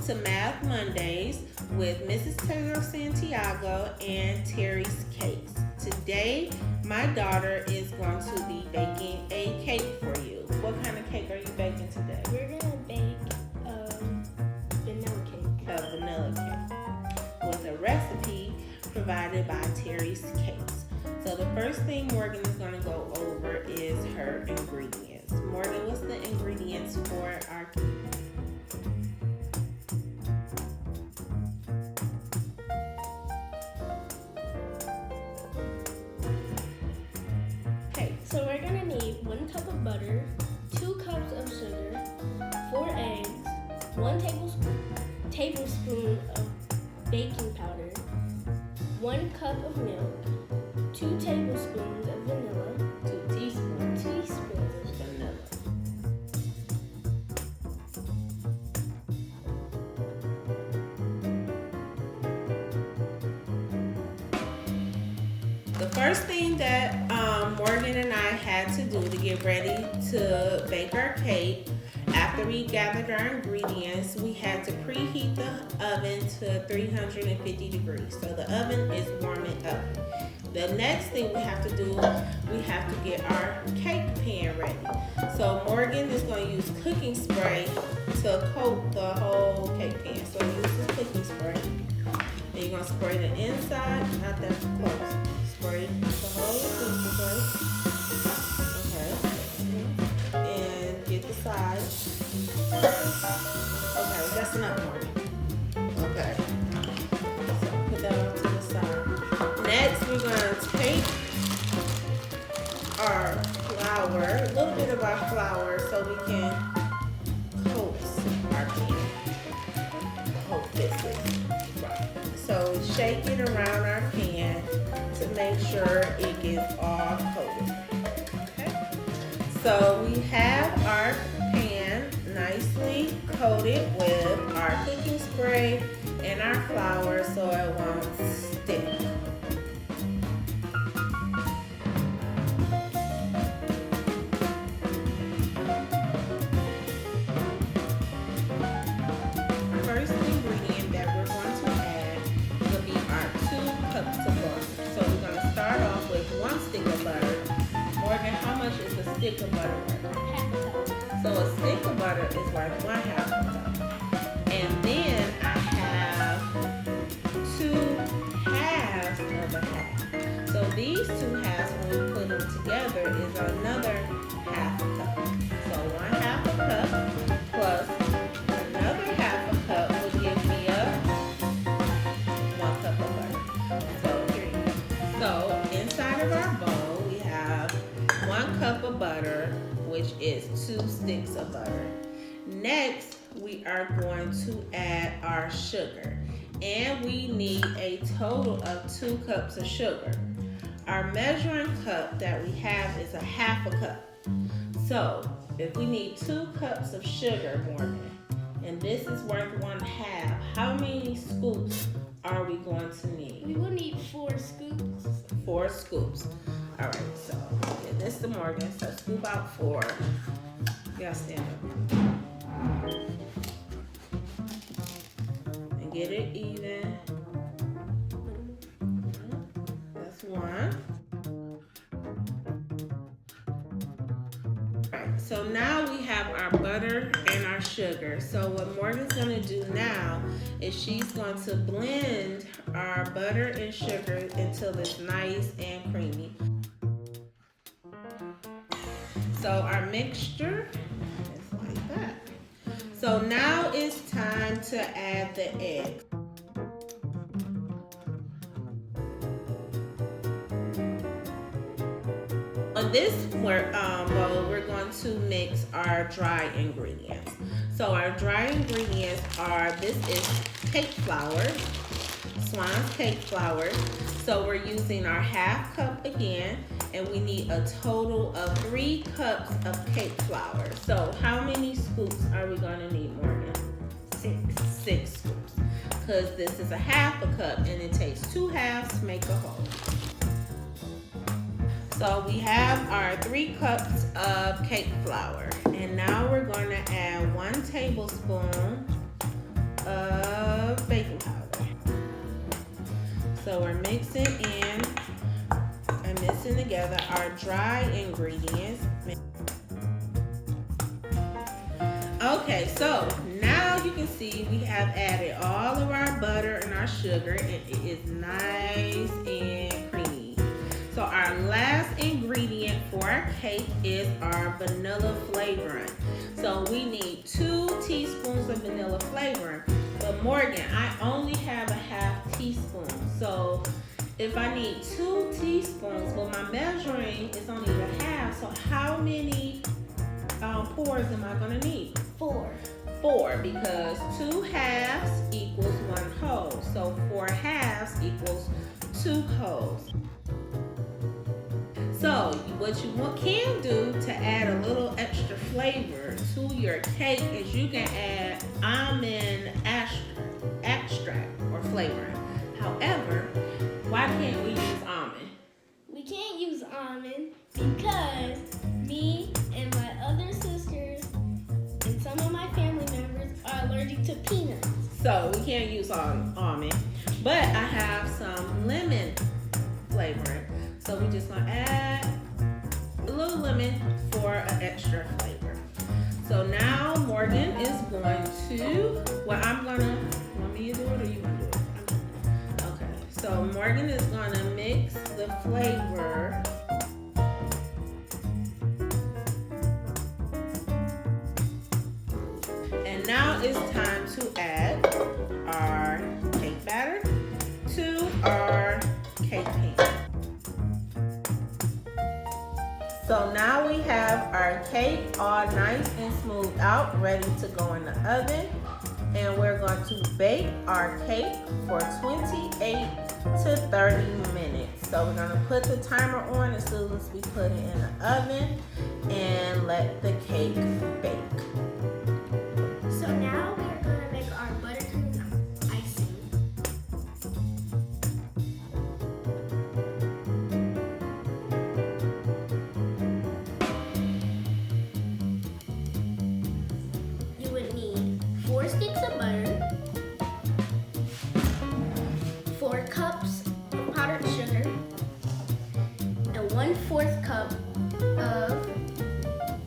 to Math Mondays with Mrs. Taylor Santiago and Terry's Cakes. Today, my daughter is going to be baking a cake for you. What kind of cake are you baking today? We're gonna bake vanilla cake. A vanilla cake with a recipe provided by Terry's Cakes. So the first thing Morgan is going to go over is her ingredients. Morgan, what's the ingredients for our cake? So we're gonna need 1 cup of butter, 2 cups of sugar, 4 eggs, 1 tablespoon of baking powder, 1 cup of milk, 2 tablespoons of vanilla, 2 teaspoons of vanilla. The first thing that Morgan and I had to do to get ready to bake our cake, after we gathered our ingredients, we had to preheat the oven to 350 degrees. So the oven is warming up. The next thing we have to do, we have to get our cake pan ready. So Morgan is going to use cooking spray to coat the whole cake pan. So use this cooking spray. And you're going to spray the inside, not that close. Spray the whole cooking spray. Okay. And get the sides. Okay, that's enough, Morgan. Okay. So put that off to the side. Next, we're going to take our flour, a little bit of our flour, so we can coat our pan. Coat this. So shake it around our pan to make sure it gets all coated. Okay. So we have our pan nicely coated with our cooking spray and our flour so it won't stick. First ingredient that we're going to add will be our 2 cups of butter. So we're going to start off with 1 stick of butter. Morgan, how much is a stick of butter worth? half a cup. So a stick of butter is worth 1/2 cup. And then I have 2 halves of a half. So these 2 halves, when we put them together, is another 1/2 cup. So 1/2 cup plus another 1/2 cup will give me 1 cup of butter. So here you go. So inside of our bowl, we have 1 cup of butter, which is 2 sticks of butter. Next, we are going to add our sugar. And we need a total of 2 cups of sugar. Our measuring cup that we have is 1/2 cup. So, if we need 2 cups of sugar, Morgan, and this is worth 1/2, how many scoops are we going to need? We will need 4 scoops. 4 scoops. All right, so give this to Morgan. So scoop out 4. You gotta stand up. And get it even. That's 1. All right, so now we have our butter and our sugar. So what Morgan's gonna do now is she's going to blend our butter and sugar until it's nice and creamy. So our mixture is like that. So now it's time to add the egg. On this bowl, we're going to mix our dry ingredients. So our dry ingredients are, this is cake flour, Swan's cake flour. So we're using our 1/2 cup again, and we need a total of 3 cups of cake flour. So how many scoops are we going to need, Morgan? 6 scoops. Because this is a 1/2 cup, and it takes 2 halves to make a whole. So we have our 3 cups of cake flour. And now we're going to add 1 tablespoon of baking powder. So we're mixing in and mixing together our dry ingredients. Okay, so now you can see we have added all of our butter and our sugar, and it is nice and creamy. So our last ingredient for our cake is our vanilla flavoring. So we need 2 teaspoons of vanilla flavoring. But Morgan, I only have a half teaspoon. So if I need 2 teaspoons, well, my measuring is only a half. So how many pours am I gonna need? 4. 4, because 2 halves equals 1 whole. So 4 halves equals 2 wholes. So what you can do to add a little extra flavor to your cake is you can add almond extract or flavoring. However, why can't we use almond? We can't use almond because me and my other sisters and some of my family members are allergic to peanuts. So we can't use almond, but I have some lemon flavoring. So we just gonna add a little lemon for an extra flavor. So now Morgan is going to, want me to do it or you wanna do it? Okay, so Morgan is gonna mix the flavor. And now it's time to add our cake batter to our cake pan. So now we have our cake all nice and smooth out, ready to go in the oven. And we're going to bake our cake for 28 to 30 minutes. So we're gonna put the timer on as soon as we put it in the oven and let the cake bake. So now we're gonna make our buttercream icing. You would need 4 sticks of butter, 4 cups of powdered sugar, and 1/4 cup of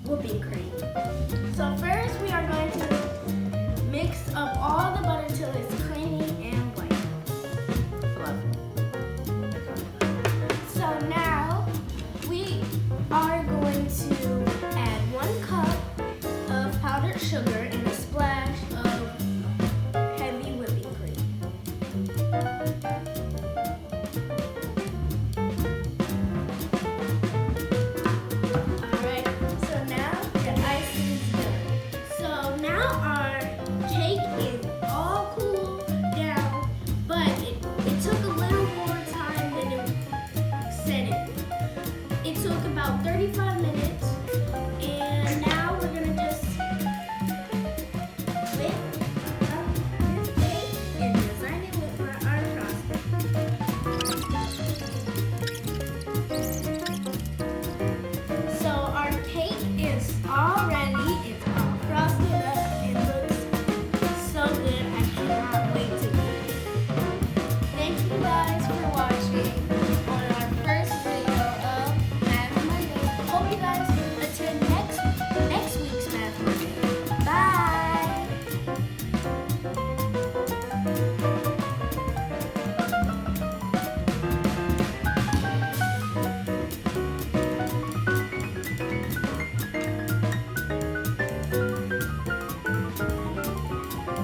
whipping cream. So first we are going to mix up all the butter till it's creamy and white. So now we are going to add 1 cup of powdered sugar and a splash of heavy whipping cream.